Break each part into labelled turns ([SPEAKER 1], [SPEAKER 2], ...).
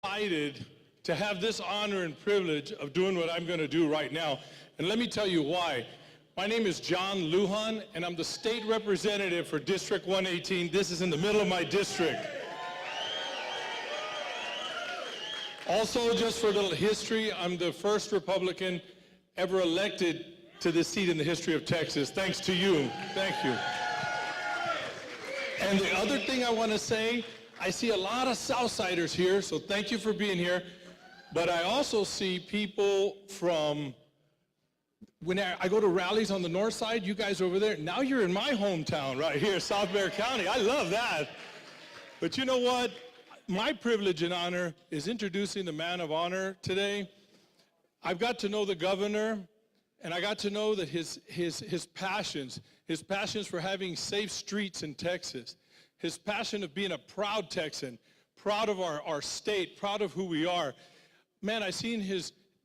[SPEAKER 1] Excited to have this honor and privilege of doing what I'm going to do right now. And let me tell you why. My name is John Lujan, and I'm the state representative for District 118. This is in the middle of my district. Also, just for a little history, I'm the first Republican ever elected to this seat in the history of Texas. Thanks to you. Thank you. And the other thing I want to say, I see a lot of Southsiders here, so thank you for being here. But I also see people from, when I go to rallies on the north side, you guys over there, now you're in my hometown right here, South Bexar County. I love that. But you know what? My privilege and honor is introducing the man of honor today. I've got to know the governor, and I got to know that his passions for having safe streets in Texas, his passion of being a proud Texan, proud of our state, proud of who we are. Man, I've seen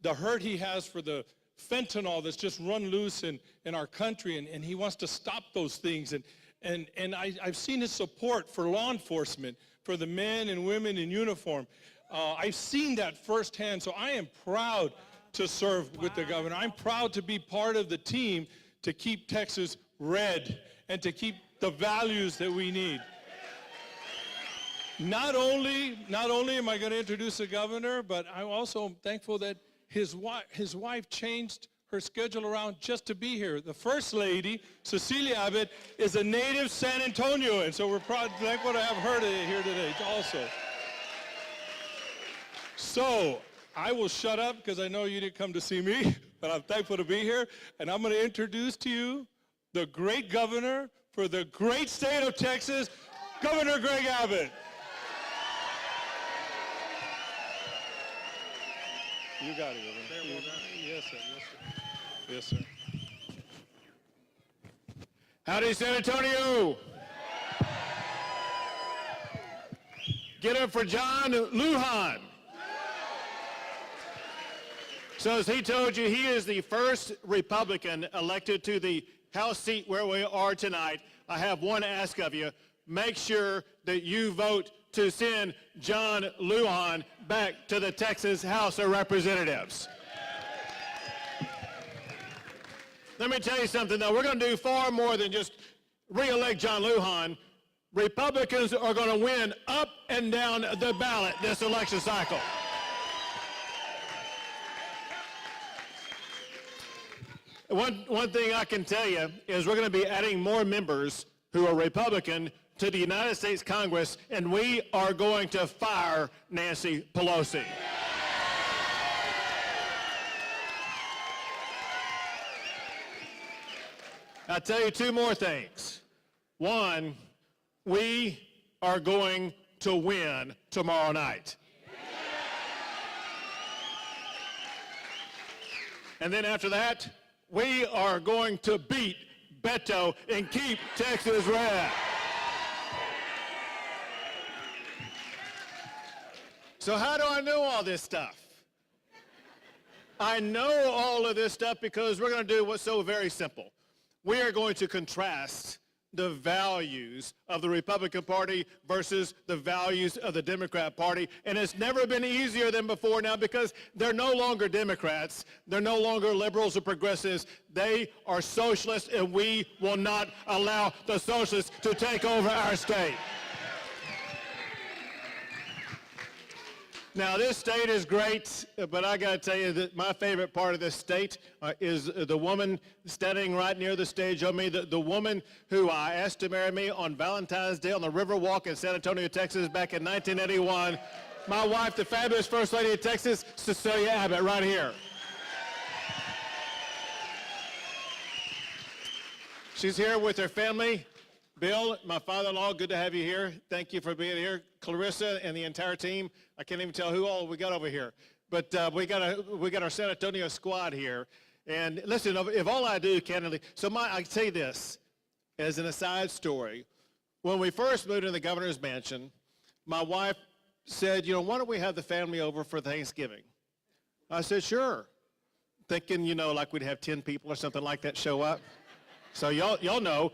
[SPEAKER 1] the hurt he has for the fentanyl that's just run loose in our country, and he wants to stop those things. And I've seen his support for law enforcement, for the men and women in uniform. I've seen that firsthand, so I am proud to serve with the governor. I'm proud to be part of the team to keep Texas red and to keep the values that we need. Not only am I going to introduce the governor, but I'm also thankful that his wife changed her schedule around just to be here. The First Lady, Cecilia Abbott, is a native San Antonio, and so we're proud, thankful to have her here today also. So I will shut up because I know you didn't come to see me, but I'm thankful to be here, and I'm going to introduce to you the great governor for the great state of Texas, Governor Greg Abbott. You got it, Governor. Yes, sir. Yes, sir. Yes, sir.
[SPEAKER 2] Howdy, San Antonio. Get up for John Lujan. So as he told you, he is the first Republican elected to the House seat where we are tonight. I have one ask of you. Make sure that you vote to send John Lujan back to the Texas House of Representatives. Let me tell you something, though. We're going to do far more than just re-elect John Lujan. Republicans are going to win up and down the ballot this election cycle. One thing I can tell you is we're going to be adding more members who are Republican to the United States Congress, and we are going to fire Nancy Pelosi. I'll tell you two more things. One, we are going to win tomorrow night. And then after that, we are going to beat Beto and keep Texas red. So how do I know all this stuff? I know all of this stuff because we're going to do what's so very simple. We are going to contrast the values of the Republican Party versus the values of the Democrat Party. And it's never been easier than before now because they're no longer Democrats. They're no longer liberals or progressives. They are socialists, and we will not allow the socialists to take over our state. Now, this state is great, but I got to tell you that my favorite part of this state is the woman standing right near the stage of me, the woman who I asked to marry me on Valentine's Day on the Riverwalk in San Antonio, Texas, back in 1981. My wife, the fabulous First Lady of Texas, Cecilia Abbott, right here. She's here with her family. Bill, my father-in-law, good to have you here. Thank you for being here. Clarissa and the entire team. I can't even tell who all we got over here. But we got our San Antonio squad here. And listen, if all I do, candidly, I say this as an aside story. When we first moved into the governor's mansion, my wife said, why don't we have the family over for Thanksgiving? I said, sure. Thinking, like we'd have 10 people or something like that show up. So y'all know.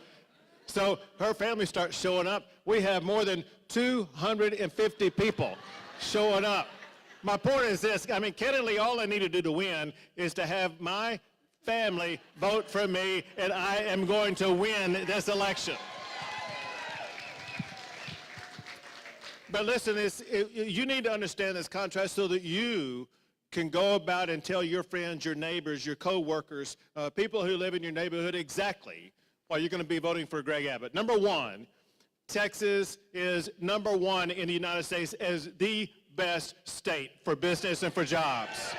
[SPEAKER 2] So her family starts showing up. We have more than 250 people showing up My point is this. I mean, candidly, all I need to do to win is to have my family vote for me, and I am going to win this election. But listen, you need to understand this contrast so that you can go about and tell your friends, your neighbors, your co-workers, people who live in your neighborhood exactly why you're going to be voting for Greg Abbott. Number one, Texas is number one in the United States as the best state for business and for jobs.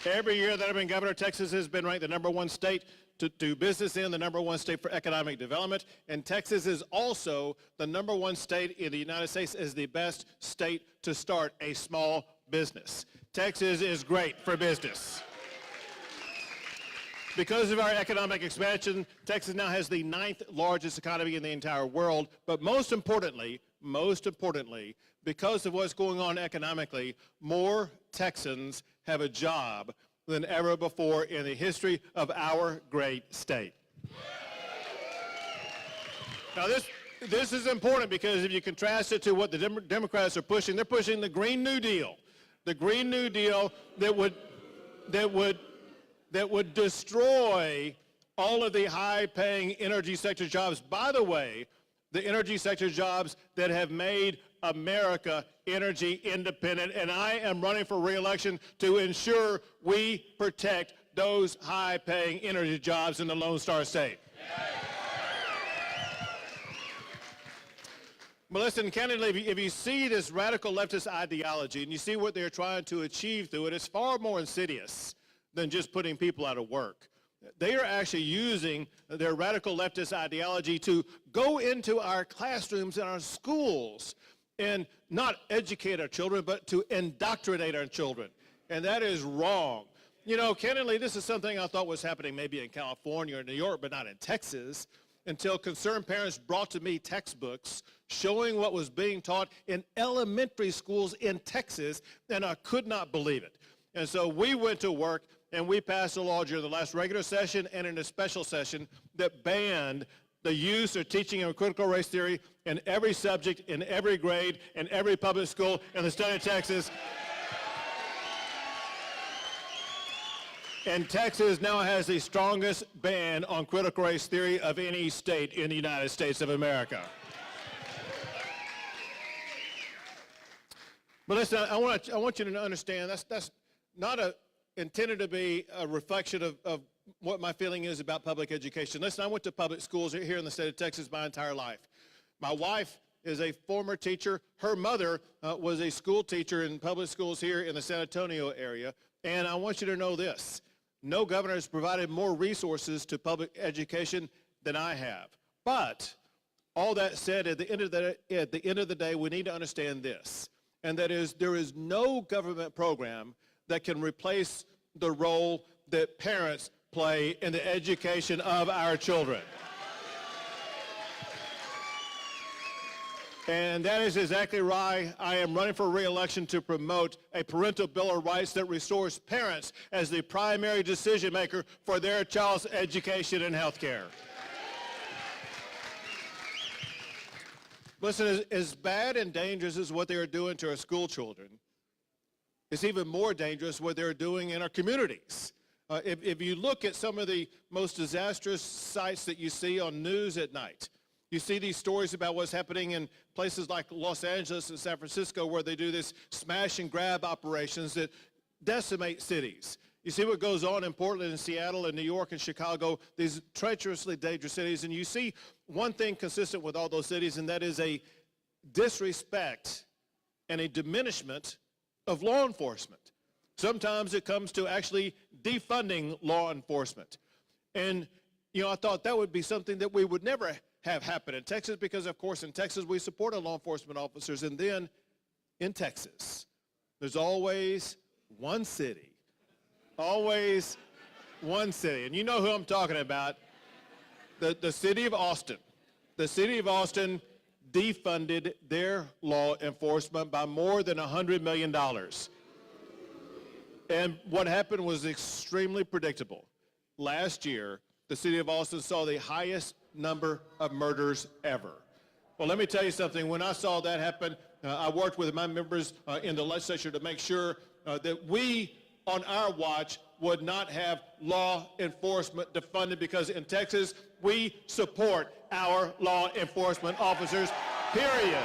[SPEAKER 2] Every year that I've been governor, Texas has been ranked the number one state to do business in, the number one state for economic development, and Texas is also the number one state in the United States as the best state to start a small business. Texas is great for business. Because of our economic expansion, Texas now has the 9th largest economy in the entire world, but most importantly, because of what's going on economically, more Texans have a job than ever before in the history of our great state. Now this is important because if you contrast it to what the Democrats are pushing, they're pushing the Green New Deal. The Green New Deal that would destroy all of the high-paying energy sector jobs. By the way, the energy sector jobs that have made America energy independent, and I am running for re-election to ensure we protect those high-paying energy jobs in the Lone Star State. But listen, candidly, if you see this radical leftist ideology and you see what they're trying to achieve through it, it's far more insidious than just putting people out of work. They are actually using their radical leftist ideology to go into our classrooms and our schools and not educate our children, but to indoctrinate our children. And that is wrong. You know, candidly, this is something I thought was happening maybe in California or New York, but not in Texas, until concerned parents brought to me textbooks showing what was being taught in elementary schools in Texas, and I could not believe it. And so we went to work and we passed a law during the last regular session and in a special session that banned the use or teaching of critical race theory in every subject, in every grade, in every public school in the state of Texas. And Texas now has the strongest ban on critical race theory of any state in the United States of America. But listen, I want you to understand that's not intended to be a reflection of what my feeling is about public education. Listen, I went to public schools here in the state of Texas my entire life. My wife is a former teacher. Her mother was a school teacher in public schools here in the San Antonio area. And I want you to know this. No governor has provided more resources to public education than I have. But all that said, at the end of the day, we need to understand this. And that is, there is no government program that can replace the role that parents play in the education of our children. And that is exactly why I am running for re-election to promote a parental bill of rights that restores parents as the primary decision maker for their child's education and health care. Listen, as bad and dangerous as what they are doing to our school children, it's even more dangerous what they're doing in our communities. If you look at some of the most disastrous sites that you see on news at night, you see these stories about what's happening in places like Los Angeles and San Francisco where they do this smash and grab operations that decimate cities. You see what goes on in Portland and Seattle and New York and Chicago, these treacherously dangerous cities, and you see one thing consistent with all those cities, and that is a disrespect and a diminishment of law enforcement. Sometimes it comes to actually defunding law enforcement. And, you know, I thought that would be something that we would never have happen in Texas because, of course, in Texas we support our law enforcement officers. And then in Texas, there's always one city. Always one city. And you know who I'm talking about. The city of Austin. The city of Austin defunded their law enforcement by more than $100 million. And what happened was extremely predictable. Last year, the city of Austin saw the highest number of murders ever. Well, let me tell you something. When I saw that happen, I worked with my members in the legislature to make sure that we, on our watch, would not have law enforcement defunded, because in Texas, we support our law enforcement officers, period.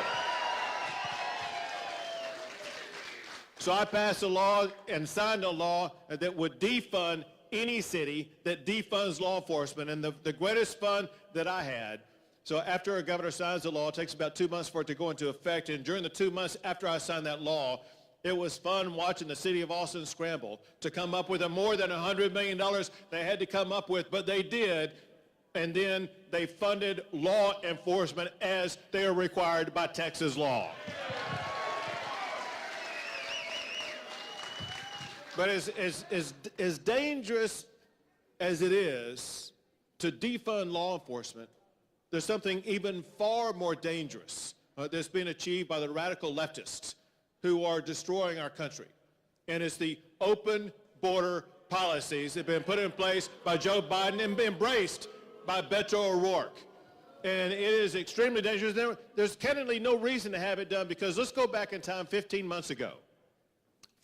[SPEAKER 2] So I passed a law and signed a law that would defund any city that defunds law enforcement. And the greatest fun that I had, so after a governor signs the law, it takes about 2 months for it to go into effect. And during the 2 months after I signed that law, it was fun watching the city of Austin scramble to come up with more than $100 million they had to come up with, but they did. And then they funded law enforcement as they are required by Texas law. But as dangerous as it is to defund law enforcement, there's something even far more dangerous that's been achieved by the radical leftists who are destroying our country. And it's the open border policies that have been put in place by Joe Biden and embraced by Beto O'Rourke. And it is extremely dangerous. There's candidly no reason to have it done, because let's go back in time 15 months ago.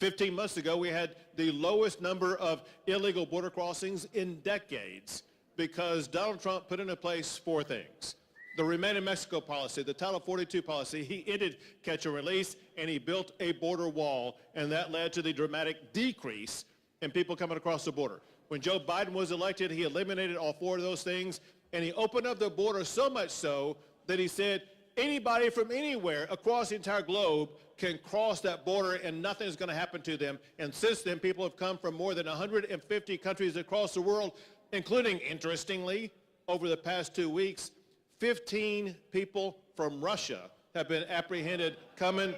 [SPEAKER 2] 15 months ago, we had the lowest number of illegal border crossings in decades, because Donald Trump put into place 4 things. The Remain in Mexico policy, the Title 42 policy, he ended catch and release, and he built a border wall, and that led to the dramatic decrease in people coming across the border. When Joe Biden was elected, he eliminated all 4 of those things, and he opened up the border so much so that he said anybody from anywhere across the entire globe can cross that border and nothing's going to happen to them. And since then, people have come from more than 150 countries across the world, including, interestingly, over the past 2 weeks, 15 people from Russia have been apprehended coming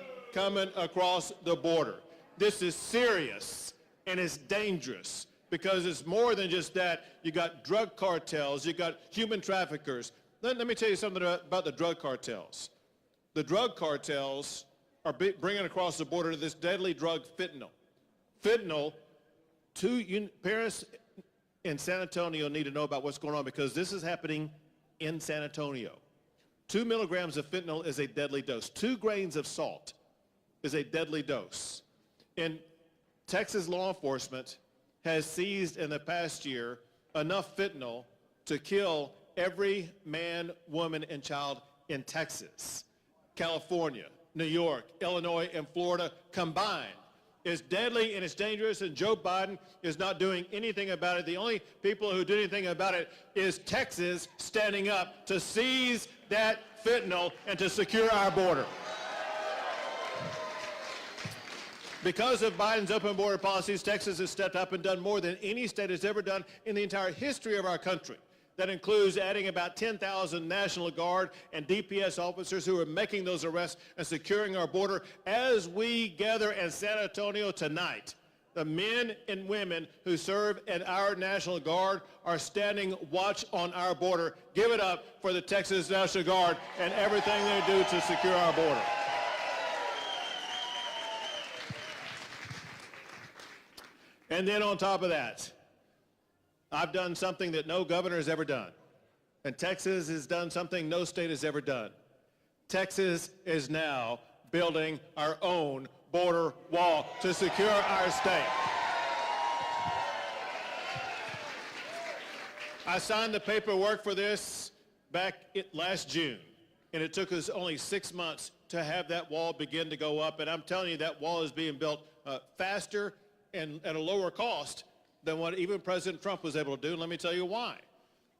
[SPEAKER 2] across the border. This is serious and it's dangerous, because it's more than just that. You got drug cartels, you got human traffickers. Let me tell you something about the drug cartels. The drug cartels are bringing across the border this deadly drug, fentanyl. Fentanyl, parents in San Antonio need to know about what's going on, because this is happening in San Antonio. 2 milligrams of fentanyl is a deadly dose. 2 grains of salt is a deadly dose. And Texas law enforcement has seized in the past year enough fentanyl to kill every man, woman, and child in Texas, California, New York, Illinois, and Florida combined. It's deadly and it's dangerous, and Joe Biden is not doing anything about it. The only people who do anything about it is Texas standing up to seize that fentanyl and to secure our border. Because of Biden's open border policies, Texas has stepped up and done more than any state has ever done in the entire history of our country. That includes adding about 10,000 National Guard and DPS officers who are making those arrests and securing our border. As we gather in San Antonio tonight, the men and women who serve in our National Guard are standing watch on our border. Give it up for the Texas National Guard and everything they do to secure our border. And then on top of that, I've done something that no governor has ever done. And Texas has done something no state has ever done. Texas is now building our own border wall to secure our state. I signed the paperwork for this back last June, and it took us only 6 months to have that wall begin to go up. And I'm telling you, that wall is being built faster and at a lower cost than what even President Trump was able to do. And let me tell you why.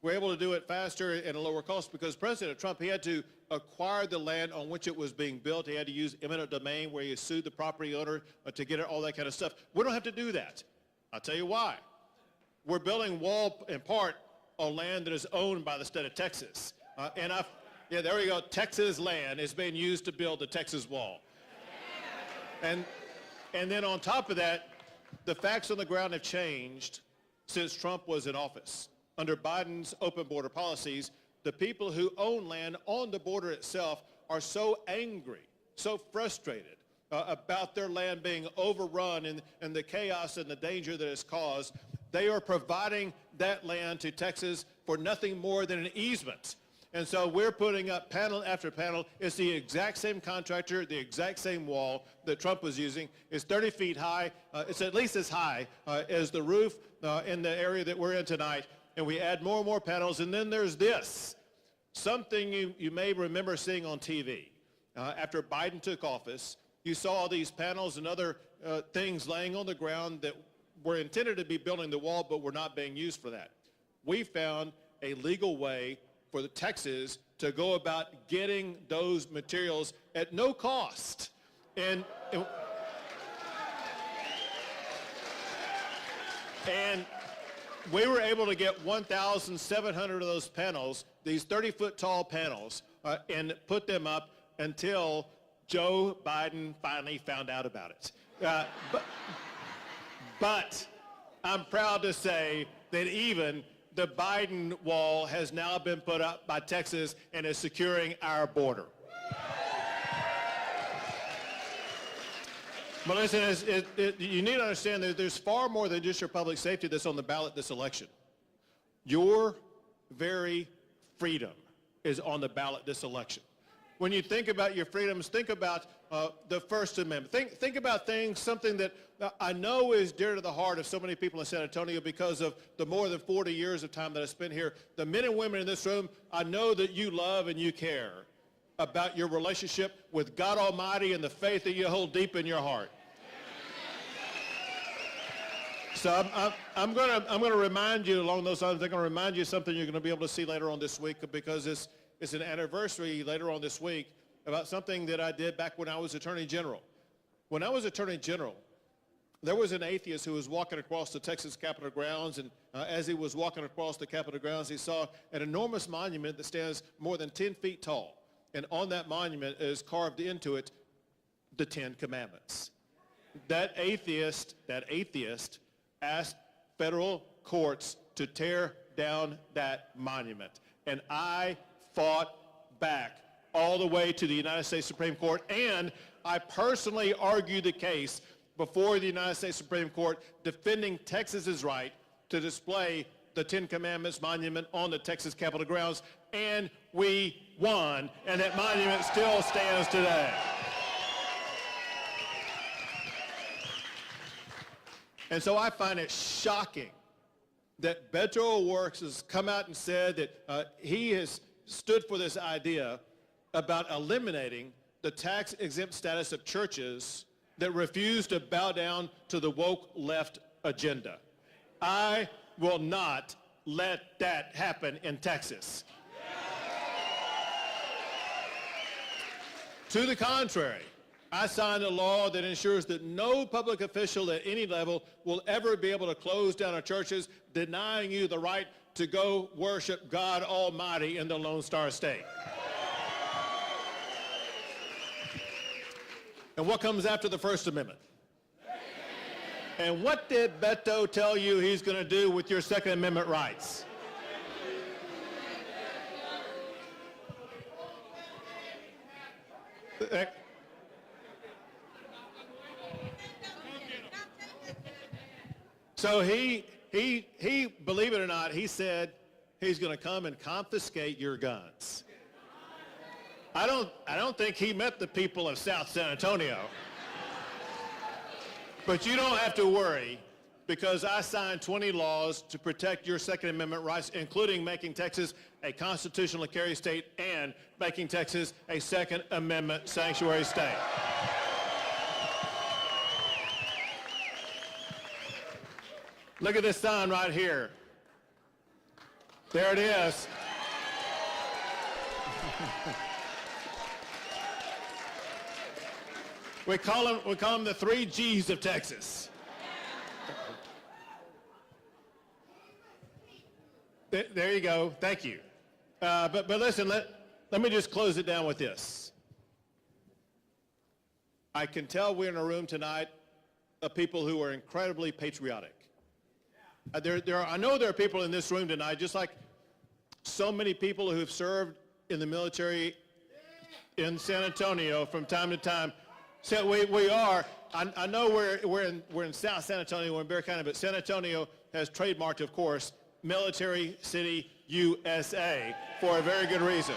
[SPEAKER 2] We're able to do it faster and at a lower cost because President Trump, he had to acquire the land on which it was being built. He had to use eminent domain where he sued the property owner to get it, all that kind of stuff. We don't have to do that. I'll tell you why. We're building wall in part on land that is owned by the state of Texas. Yeah, there we go. Texas land is being used to build the Texas wall. And then on top of that, the facts on the ground have changed since Trump was in office. Under Biden's open border policies, the people who own land on the border itself are so angry, so frustrated about their land being overrun and the chaos and the danger that it's caused. They are providing that land to Texas for nothing more than an easement. And so we're putting up panel after panel. It's the exact same contractor, the exact same wall that Trump was using. It's 30 feet high. It's at least as high as the roof in the area that we're in tonight. And we add more and more panels. And then there's this, something you may remember seeing on TV. After Biden took office, you saw all these panels and other things laying on the ground that were intended to be building the wall, but were not being used for that. We found a legal way for the Texas to go about getting those materials at no cost. And we were able to get 1,700 of those panels, these 30-foot tall panels, and put them up until Joe Biden finally found out about it. But I'm proud to say that even the Biden wall has now been put up by Texas and is securing our border. But listen, you need to understand that there's far more than just your public safety that's on the ballot this election. Your very freedom is on the ballot this election. When you think about your freedoms, think about the First Amendment. Think about something that I know is dear to the heart of so many people in San Antonio because of the more than 40 years of time that I spent here. The men and women in this room, I know that you love and you care about your relationship with God Almighty and the faith that you hold deep in your heart. So I'm going to remind you along those lines. I'm going to remind you of something you're going to be able to see later on this week because it's an anniversary later on this week about something that I did back when I was Attorney General. When I was Attorney General, there was an atheist who was walking across the Texas Capitol grounds, and as he was walking across the Capitol grounds, he saw an enormous monument that stands more than 10 feet tall. And on that monument is carved into it the Ten Commandments. That atheist asked federal courts to tear down that monument. And I fought back all the way to the United States Supreme Court, and I personally argued the case before the United States Supreme Court defending Texas's right to display the Ten Commandments monument on the Texas Capitol grounds, and we won, and that monument still stands today. And so I find it shocking that Beto O'Rourke has come out and said that he has stood for this idea about eliminating the tax-exempt status of churches that refuse to bow down to the woke left agenda. I will not let that happen in Texas. To the contrary, I signed a law that ensures that no public official at any level will ever be able to close down our churches, denying you the right to go worship God Almighty in the Lone Star State. And what comes after the First Amendment? And what did Beto tell you he's going to do with your Second Amendment rights? So he, believe it or not, he said he's going to come and confiscate your guns. I don't think he met the people of South San Antonio. But you don't have to worry, because I signed 20 laws to protect your Second Amendment rights, including making Texas a constitutional carry state and making Texas a Second Amendment sanctuary state. Look at this sign right here. There it is. We call them the 3 G's of Texas. There you go. Thank you. But listen, let me just close it down with this. I can tell we're in a room tonight of people who are incredibly patriotic. I know there are people in this room tonight, just like so many people who have served in the military in San Antonio from time to time. So we are. I know we're in South San Antonio, we're in Bexar County, but San Antonio has trademarked, of course, military city USA for a very good reason.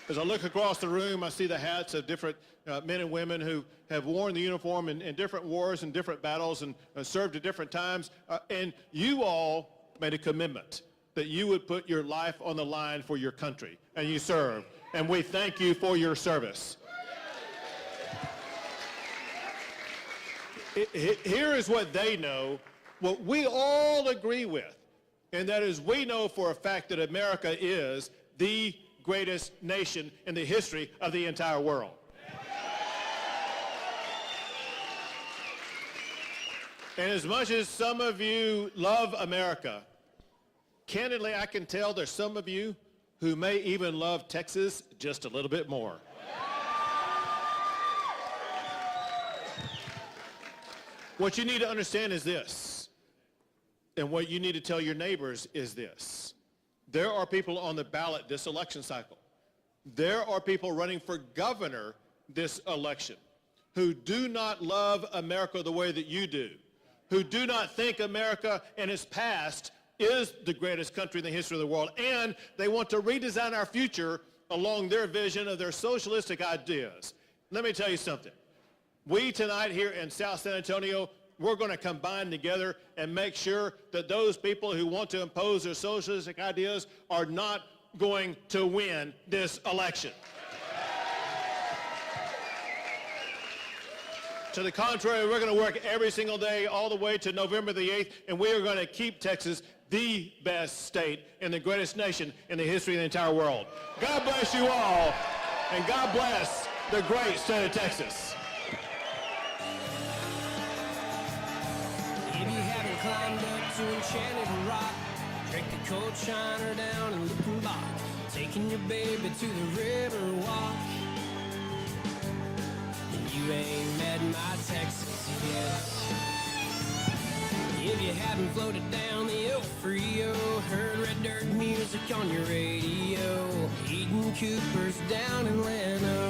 [SPEAKER 2] As I look across the room, I see the hats of different men and women who have worn the uniform in different wars and different battles and served at different times. And you all made a commitment that you would put your life on the line for your country, and you served. And we thank you for your service. Here is what they know, what we all agree with, and that is we know for a fact that America is the greatest nation in the history of the entire world. And as much as some of you love America, candidly, I can tell there's some of you who may even love Texas just a little bit more. What you need to understand is this, and what you need to tell your neighbors is this. There are people on the ballot this election cycle. There are people running for governor this election who do not love America the way that you do, who do not think America and its past is the greatest country in the history of the world, and they want to redesign our future along their vision of their socialistic ideas. Let me tell you something. We tonight here in South San Antonio, we're going to combine together and make sure that those people who want to impose their socialistic ideas are not going to win this election. To the contrary, we're going to work every single day all the way to November the 8th, and we are going to keep Texas the best state and the greatest nation in the history of the entire world. God bless you all, and God bless the great state of Texas.
[SPEAKER 3] If you haven't climbed up to Enchanted Rock, break the cold shiner down and look and lock, taking your baby to the river walk. And you ain't met my Texas yet. If you haven't floated down the El Frio, heard red dirt music on your radio, eating Coopers down in Leno.